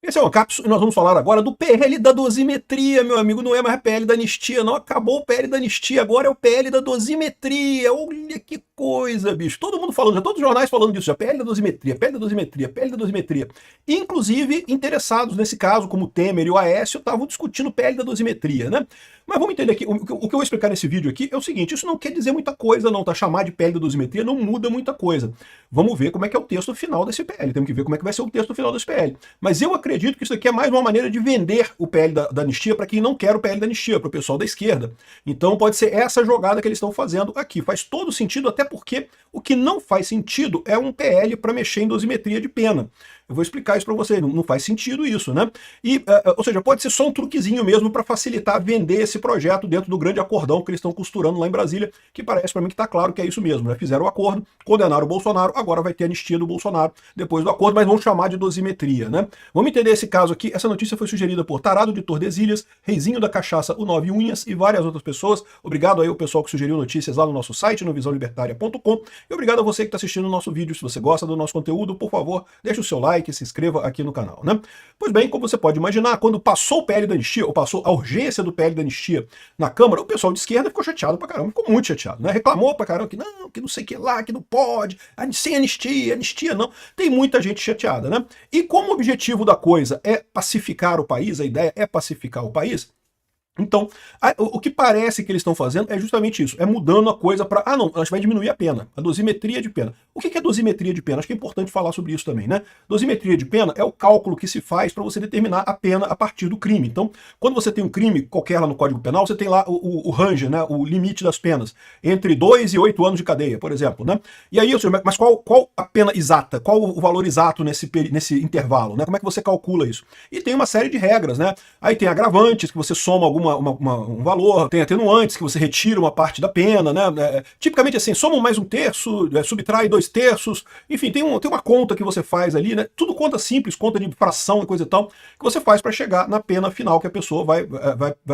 Esse é o Ancapso e nós vamos falar agora do PL da dosimetria, meu amigo. Não é mais PL da anistia, não. Acabou o PL da anistia, agora é o PL da dosimetria. Olha que coisa, bicho. Todo mundo falando, já todos os jornais falando disso, já. PL da dosimetria, PL da dosimetria, PL da dosimetria. Inclusive, interessados nesse caso, como o Temer e o Aécio, estavam discutindo o PL da dosimetria, né? Mas vamos entender aqui, o que eu vou explicar nesse vídeo aqui é o seguinte, isso não quer dizer muita coisa não, tá? Chamar de PL da dosimetria não muda muita coisa. Vamos ver como é que é o texto final desse PL, temos que ver como é que vai ser o texto final desse PL. Mas eu acredito que isso aqui é mais uma maneira de vender o PL da anistia para quem não quer o PL da anistia, para o pessoal da esquerda. Então pode ser essa jogada que eles estão fazendo aqui. Faz todo sentido, até porque o que não faz sentido é um PL para mexer em dosimetria de pena. Eu vou explicar isso para vocês, não faz sentido isso, né? E, ou seja, pode ser só um truquezinho mesmo para facilitar vender esse projeto dentro do grande acordão que eles estão costurando lá em Brasília, que parece para mim que está claro que é isso mesmo, né? Fizeram o acordo, condenaram o Bolsonaro, agora vai ter anistia do Bolsonaro depois do acordo, mas vão chamar de dosimetria, né? Vamos entender esse caso aqui. Essa notícia foi sugerida por Tarado de Tordesilhas, Reizinho da Cachaça, o Nove Unhas e várias outras pessoas. Obrigado aí ao pessoal que sugeriu notícias lá no nosso site, no visãolibertaria.com, e obrigado a você que está assistindo o nosso vídeo. Se você gosta do nosso conteúdo, por favor, deixe o seu like, se inscreva aqui no canal, né? Pois bem, como você pode imaginar, quando passou o PL da anistia, ou passou a urgência do PL da anistia na Câmara, o pessoal de esquerda ficou chateado pra caramba, ficou muito chateado, né? Reclamou pra caramba que não sei o que lá, que não pode, sem anistia não. Tem muita gente chateada, né? E como o objetivo da coisa é pacificar o país, a ideia é pacificar o país, então, o que parece que eles estão fazendo é justamente isso, é mudando a coisa para, não, a gente vai diminuir a pena, a dosimetria de pena. O que é dosimetria de pena? Acho que é importante falar sobre isso também, né? Dosimetria de pena é o cálculo que se faz para você determinar a pena a partir do crime. Então, quando você tem um crime qualquer lá no Código Penal, você tem lá o range, né, o limite das penas, entre 2 e 8 anos de cadeia, por exemplo, né? E aí, mas qual a pena exata? Qual o valor exato nesse intervalo, né? Como é que você calcula isso? E tem uma série de regras, né? Aí tem agravantes, que você soma um valor, tem atenuantes que você retira uma parte da pena, né? Tipicamente assim, soma mais um terço, subtrai 2/3, enfim, tem uma conta que você faz ali, né? Tudo conta simples, conta de fração e coisa e tal, que você faz para chegar na pena final que a pessoa vai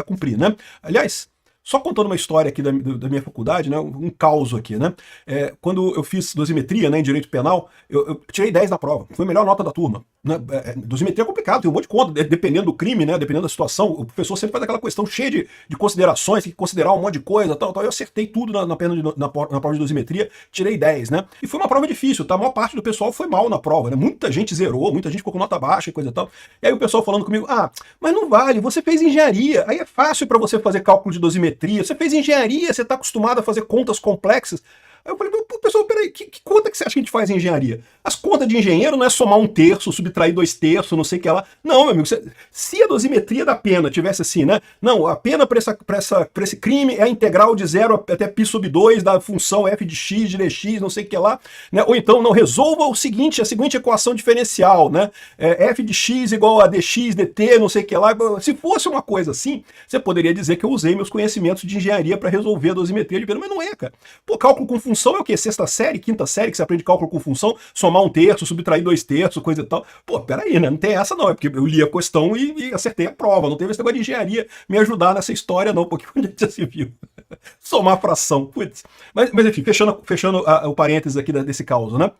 cumprir, né? Aliás, só contando uma história aqui da minha faculdade, né, um caos aqui, né? Quando eu fiz dosimetria, né, em direito penal, eu tirei 10 na prova, foi a melhor nota da turma. Né? Dosimetria é complicado, tem um monte de conta, dependendo do crime, né, dependendo da situação, o professor sempre faz aquela questão cheia de considerações, tem que considerar um monte de coisa, tal. Eu acertei tudo na prova de dosimetria, tirei 10, né? E foi uma prova difícil, tá? A maior parte do pessoal foi mal na prova, né? Muita gente zerou, muita gente ficou com nota baixa e coisa e tal. E aí o pessoal falando comigo, mas não vale, você fez engenharia, aí é fácil para você fazer cálculo de dosimetria, você fez engenharia, você está acostumado a fazer contas complexas. Aí eu falei, pessoal, peraí, que conta que você acha que a gente faz em engenharia? As contas de engenheiro não é somar 1/3, subtrair 2/3, não sei o que lá. Não, meu amigo, se a dosimetria da pena tivesse assim, né? Não, a pena para esse crime é a integral de 0 até π/2 da função f de x, de dx, não sei o que lá. Né? Ou então, não, resolva a seguinte equação diferencial, né? F de x igual a dx, dt, não sei o que lá. Se fosse uma coisa assim, você poderia dizer que eu usei meus conhecimentos de engenharia para resolver a dosimetria de pena, mas não é, cara. Pô, cálculo com função é o quê? Sexta série, quinta série, que você aprende cálculo com função, somar 1/3, subtrair 2/3, coisa e tal. Pô, peraí, né? Não tem essa não, é porque eu li a questão e acertei a prova. Não teve esse negócio de engenharia me ajudar nessa história não, porque onde já se viu? Somar fração, putz. Mas enfim, fechando o parênteses aqui desse caos, né?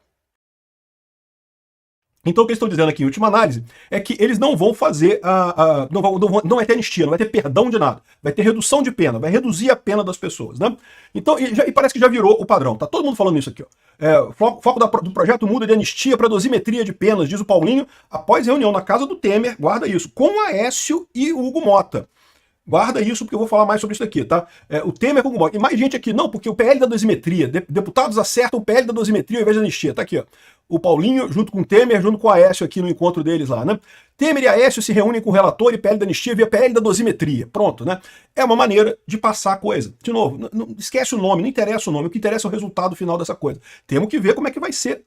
Então o que eles estão dizendo aqui, em última análise, é que eles não vão fazer, não vai ter anistia, não vai ter perdão de nada, vai ter redução de pena, vai reduzir a pena das pessoas, né? Então, e parece que já virou o padrão, tá todo mundo falando isso aqui, ó. Foco do projeto muda de anistia para dosimetria de penas, diz o Paulinho, após reunião na casa do Temer, guarda isso, com o Aécio e o Hugo Mota. Guarda isso, porque eu vou falar mais sobre isso aqui, tá? O Temer com o Hugo Mota. E mais gente aqui, não, porque o PL da dosimetria, deputados acertam o PL da dosimetria ao invés da anistia, tá aqui, ó. O Paulinho, junto com o Temer, junto com o Aécio aqui no encontro deles lá, né? Temer e Aécio se reúnem com o relator e PL da anistia via PL da dosimetria. Pronto, né? É uma maneira de passar a coisa. De novo, não esquece o nome, não interessa o nome, o que interessa é o resultado final dessa coisa. Temos que ver como é que vai ser,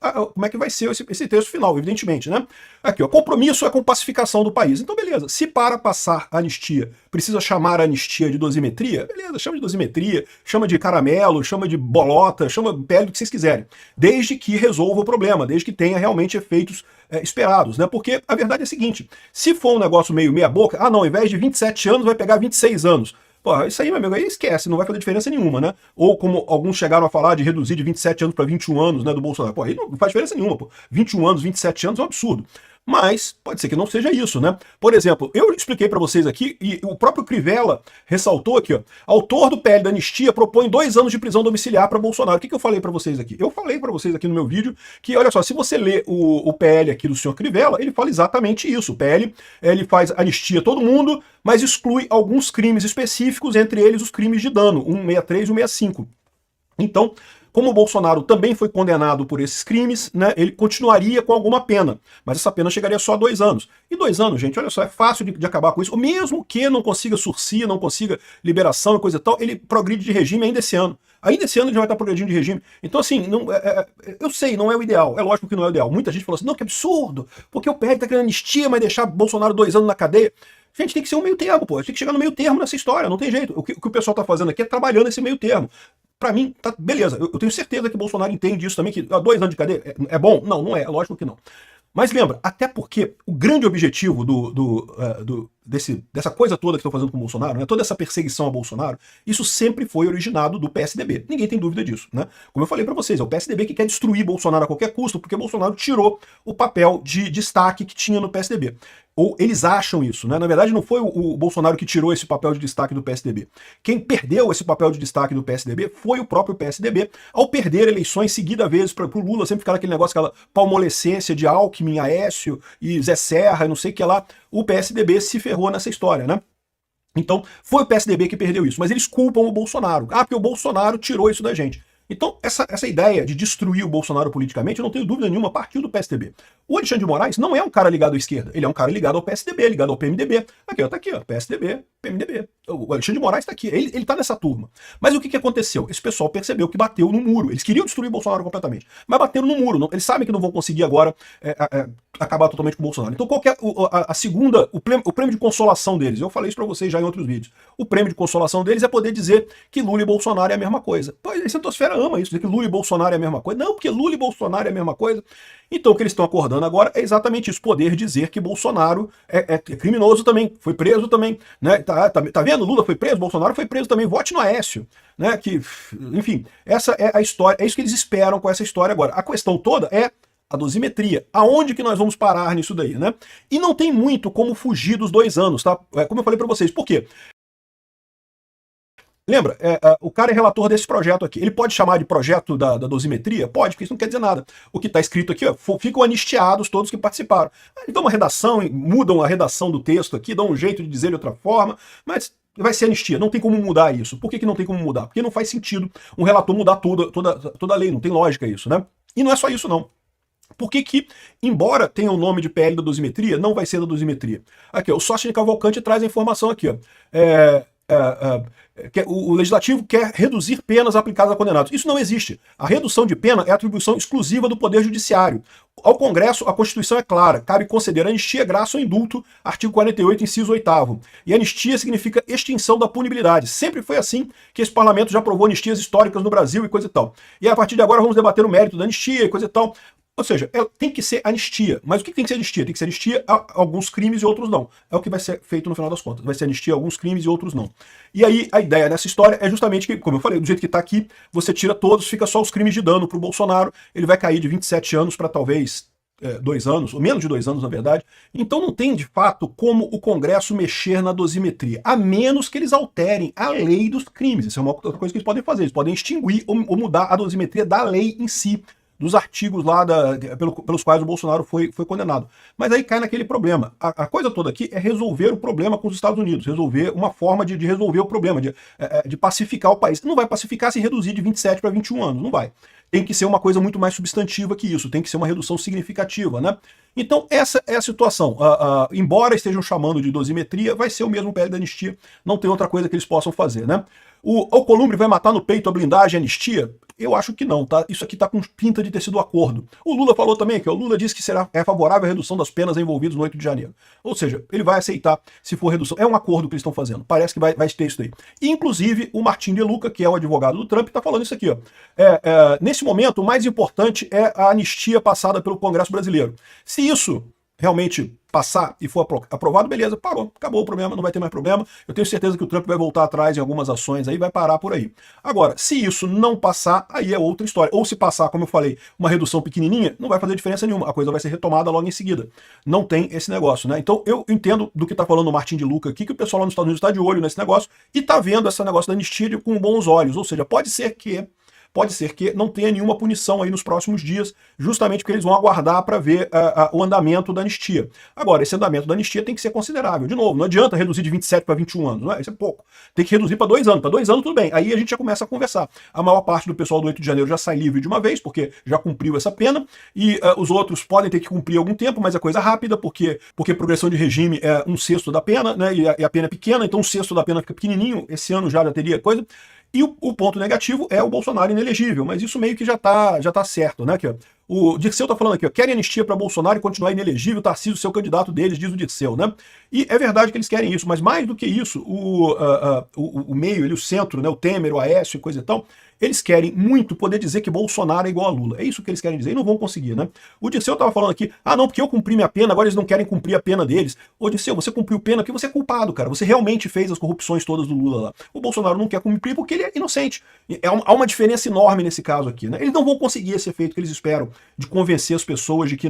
esse texto final, evidentemente, né? Aqui, ó, compromisso é com pacificação do país. Então, beleza, se para passar a anistia precisa chamar a anistia de dosimetria, beleza, chama de dosimetria, chama de caramelo, chama de bolota, chama PL do que vocês quiserem. Desde que resolva o problema, desde que tenha realmente efeitos esperados, né? Porque a verdade é a seguinte, se for um negócio meio meia boca, não, ao invés de 27 anos vai pegar 26 anos. Pô, isso aí, meu amigo, aí esquece, não vai fazer diferença nenhuma, né? Ou como alguns chegaram a falar de reduzir de 27 anos para 21 anos, né, do Bolsonaro. Pô, aí não faz diferença nenhuma, pô. 21 anos, 27 anos é um absurdo. Mas pode ser que não seja isso, né? Por exemplo, eu expliquei para vocês aqui, e o próprio Crivella ressaltou aqui, ó, autor do PL da anistia propõe 2 anos de prisão domiciliar para Bolsonaro. O que eu falei para vocês aqui? Eu falei para vocês aqui no meu vídeo que, olha só, se você lê o PL aqui do senhor Crivella, ele fala exatamente isso. O PL, ele faz anistia a todo mundo, mas exclui alguns crimes específicos, entre eles os crimes de dano, 163 e 165. Então, como o Bolsonaro também foi condenado por esses crimes, né, ele continuaria com alguma pena, mas essa pena chegaria só a 2 anos. E 2 anos, gente, olha só, é fácil de acabar com isso. Mesmo que não consiga sursia, não consiga liberação e coisa e tal, ele progride de regime ainda esse ano. Ainda esse ano ele já vai estar progredindo de regime. Então, assim, não, eu sei, não é o ideal. É lógico que não é o ideal. Muita gente falou assim, não, que absurdo, porque o PL está querendo anistia, mas deixar Bolsonaro 2 anos na cadeia. Gente, tem que ser um meio termo, pô. Tem que chegar no meio termo nessa história, não tem jeito. O que o pessoal está fazendo aqui é trabalhando esse meio termo. Pra mim, tá beleza. Eu tenho certeza que o Bolsonaro entende isso também, que 2 anos de cadeia é bom? Não, não é. Lógico que não. Mas lembra, até porque o grande objetivo dessa coisa toda que estão fazendo com o Bolsonaro, né, toda essa perseguição a Bolsonaro, isso sempre foi originado do PSDB. Ninguém tem dúvida disso, né? Como eu falei para vocês, é o PSDB que quer destruir Bolsonaro a qualquer custo, porque Bolsonaro tirou o papel de destaque que tinha no PSDB. Ou eles acham isso, né? Na verdade, não foi o Bolsonaro que tirou esse papel de destaque do PSDB. Quem perdeu esse papel de destaque do PSDB foi o próprio PSDB, ao perder eleições seguidas vezes para o Lula, sempre ficar aquele negócio, aquela palmolescência de Alckmin, Aécio e Zé Serra, e não sei o que lá. O PSDB se ferrou nessa história, né? Então, foi o PSDB que perdeu isso, mas eles culpam o Bolsonaro. Ah, porque o Bolsonaro tirou isso da gente. Então, essa ideia de destruir o Bolsonaro politicamente, eu não tenho dúvida nenhuma, partiu do PSDB. O Alexandre de Moraes não é um cara ligado à esquerda, ele é um cara ligado ao PSDB, ligado ao PMDB. Aqui, ó, tá aqui, ó, PSDB, PMDB. O Alexandre de Moraes tá aqui, ele tá nessa turma. Mas o que aconteceu? Esse pessoal percebeu que bateu no muro. Eles queriam destruir o Bolsonaro completamente, mas bateram no muro. Eles sabem que não vão conseguir agora acabar totalmente com o Bolsonaro. Então, qual que é a segunda, o prêmio de consolação deles? Eu falei isso pra vocês já em outros vídeos. O prêmio de consolação deles é poder dizer que Lula e Bolsonaro é a mesma coisa. Pois a centosfera ama isso, dizer que Lula e Bolsonaro é a mesma coisa. Não, porque Lula e Bolsonaro é a mesma coisa. Então o que eles estão acordando agora é exatamente isso, poder dizer que Bolsonaro é criminoso também, foi preso também, né? Tá vendo? Lula foi preso, Bolsonaro foi preso também, vote no Aécio, né? Que, enfim, essa é a história, é isso que eles esperam com essa história agora. A questão toda é a dosimetria. Aonde que nós vamos parar nisso daí, né? E não tem muito como fugir dos 2 anos, tá? Como eu falei para vocês, por quê? Lembra, o cara é relator desse projeto aqui. Ele pode chamar de projeto da dosimetria? Pode, porque isso não quer dizer nada. O que está escrito aqui, ó, ficam anistiados todos que participaram. Eles dão uma redação, mudam a redação do texto aqui, dão um jeito de dizer de outra forma, mas vai ser anistia. Não tem como mudar isso. Por que não tem como mudar? Porque não faz sentido um relator mudar toda a lei. Não tem lógica isso, né? E não é só isso, não. Por que, embora tenha o nome de PL da dosimetria, não vai ser da dosimetria? Aqui, ó, o Sócio de Cavalcante traz a informação aqui, ó. O legislativo quer reduzir penas aplicadas a condenados. Isso não existe. A redução de pena é atribuição exclusiva do Poder Judiciário. Ao Congresso, a Constituição é clara. Cabe conceder anistia, graça ou indulto, artigo 48, inciso 8º. E anistia significa extinção da punibilidade. Sempre foi assim que esse parlamento já aprovou anistias históricas no Brasil e coisa e tal. E a partir de agora vamos debater o mérito da anistia e coisa e tal. Ou seja, tem que ser anistia. Mas o que tem que ser anistia? Tem que ser anistia a alguns crimes e outros não. É o que vai ser feito no final das contas. Vai ser anistia a alguns crimes e outros não. E aí, a ideia dessa história é justamente que, como eu falei, do jeito que está aqui, você tira todos, fica só os crimes de dano para o Bolsonaro. Ele vai cair de 27 anos para talvez 2 anos, ou menos de 2 anos, na verdade. Então não tem, de fato, como o Congresso mexer na dosimetria, a menos que eles alterem a lei dos crimes. Isso é uma outra coisa que eles podem fazer. Eles podem extinguir ou mudar a dosimetria da lei em si, dos artigos lá pelos quais o Bolsonaro foi condenado. Mas aí cai naquele problema. A coisa toda aqui é resolver o problema com os Estados Unidos, resolver uma forma de resolver o problema, de pacificar o país. Não vai pacificar se reduzir de 27 para 21 anos, não vai. Tem que ser uma coisa muito mais substantiva que isso, tem que ser uma redução significativa, né? Então essa é a situação. Embora estejam chamando de dosimetria, vai ser o mesmo PL da anistia, não tem outra coisa que eles possam fazer, né? O Alcolumbre vai matar no peito a blindagem e a anistia? Eu acho que não, tá? Isso aqui tá com pinta de ter sido acordo. O Lula falou também que o Lula disse que é favorável à redução das penas envolvidas no 8 de janeiro. Ou seja, ele vai aceitar se for redução. É um acordo que eles estão fazendo. Parece que vai ter isso daí. E, inclusive, o Martin De Luca, que é o advogado do Trump, tá falando isso aqui, ó. Nesse momento, o mais importante é a anistia passada pelo Congresso brasileiro. Se isso realmente passar e for aprovado, beleza, parou, acabou o problema, não vai ter mais problema. Eu tenho certeza que o Trump vai voltar atrás em algumas ações aí, vai parar por aí. Agora, se isso não passar, aí é outra história. Ou se passar, como eu falei, uma redução pequenininha, não vai fazer diferença nenhuma, a coisa vai ser retomada logo em seguida. Não tem esse negócio, né? Então eu entendo do que está falando o Martin de Luca aqui, que o pessoal lá nos Estados Unidos está de olho nesse negócio e está vendo esse negócio da anistia com bons olhos, ou seja, pode ser que não tenha nenhuma punição aí nos próximos dias, justamente porque eles vão aguardar para ver o andamento da anistia. Agora, esse andamento da anistia tem que ser considerável. De novo, não adianta reduzir de 27 para 21 anos, não é? Isso é pouco. Tem que reduzir para 2 anos. Para 2 anos, tudo bem. Aí a gente já começa a conversar. A maior parte do pessoal do 8 de janeiro já sai livre de uma vez, porque já cumpriu essa pena, e os outros podem ter que cumprir algum tempo, mas é coisa rápida, porque progressão de regime é 1/6 da pena, né? E a pena é pequena, então 1/6 da pena fica pequenininho. Esse ano já teria coisa. E o ponto negativo é o Bolsonaro inelegível, mas isso meio que já tá certo, né? Aqui, ó. O Dirceu tá falando aqui, ó, querem anistia para Bolsonaro e continuar inelegível, Tarcísio seu candidato deles, diz o Dirceu, né? E é verdade que eles querem isso, mas mais do que isso, o meio, o centro, né, o Temer, o Aécio e coisa e tal, eles querem muito poder dizer que Bolsonaro é igual a Lula. É isso que eles querem dizer e não vão conseguir, né? O Dirceu tava falando aqui, não, porque eu cumpri minha pena, agora eles não querem cumprir a pena deles. Ô Dirceu, você cumpriu pena porque você é culpado, cara. Você realmente fez as corrupções todas do Lula lá. O Bolsonaro não quer cumprir porque ele é inocente. Há uma diferença enorme nesse caso aqui, né? Eles não vão conseguir esse efeito que eles esperam de convencer as pessoas de que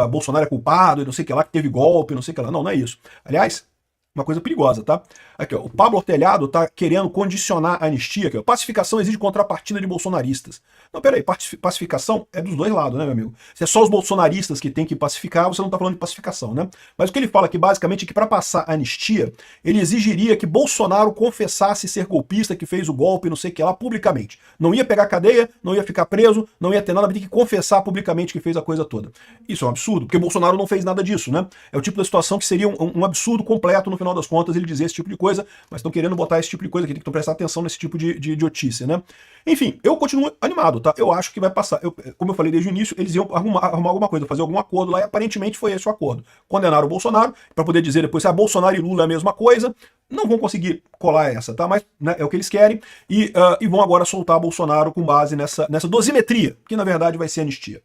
Bolsonaro é culpado, e não sei o que lá, que teve golpe, não sei o que lá. Não, não é isso. Aliás, uma coisa perigosa, tá? Aqui, ó, o Pablo Hortelhado tá querendo condicionar a anistia, aqui, ó, pacificação exige contrapartida de bolsonaristas. Não, peraí, pacificação é dos dois lados, né, meu amigo? Se é só os bolsonaristas que tem que pacificar, você não tá falando de pacificação, né? Mas o que ele fala aqui, basicamente, é que para passar a anistia, ele exigiria que Bolsonaro confessasse ser golpista, que fez o golpe, não sei o que lá, publicamente. Não ia pegar cadeia, não ia ficar preso, não ia ter nada, mas tem que confessar publicamente que fez a coisa toda. Isso é um absurdo, porque Bolsonaro não fez nada disso, né? É o tipo da situação que seria um absurdo completo no final das contas ele dizer esse tipo de coisa, mas estão querendo botar esse tipo de coisa aqui, tem que prestar atenção nesse tipo de idiotice, né? Enfim, eu continuo animado, tá? Eu acho que vai passar. Como eu falei desde o início, eles iam arrumar alguma coisa, fazer algum acordo lá, e aparentemente foi esse o acordo. Condenaram o Bolsonaro, para poder dizer depois se Bolsonaro e Lula é a mesma coisa. Não vão conseguir colar essa, tá? Mas né, é o que eles querem, e vão agora soltar Bolsonaro com base nessa dosimetria, que na verdade vai ser anistia.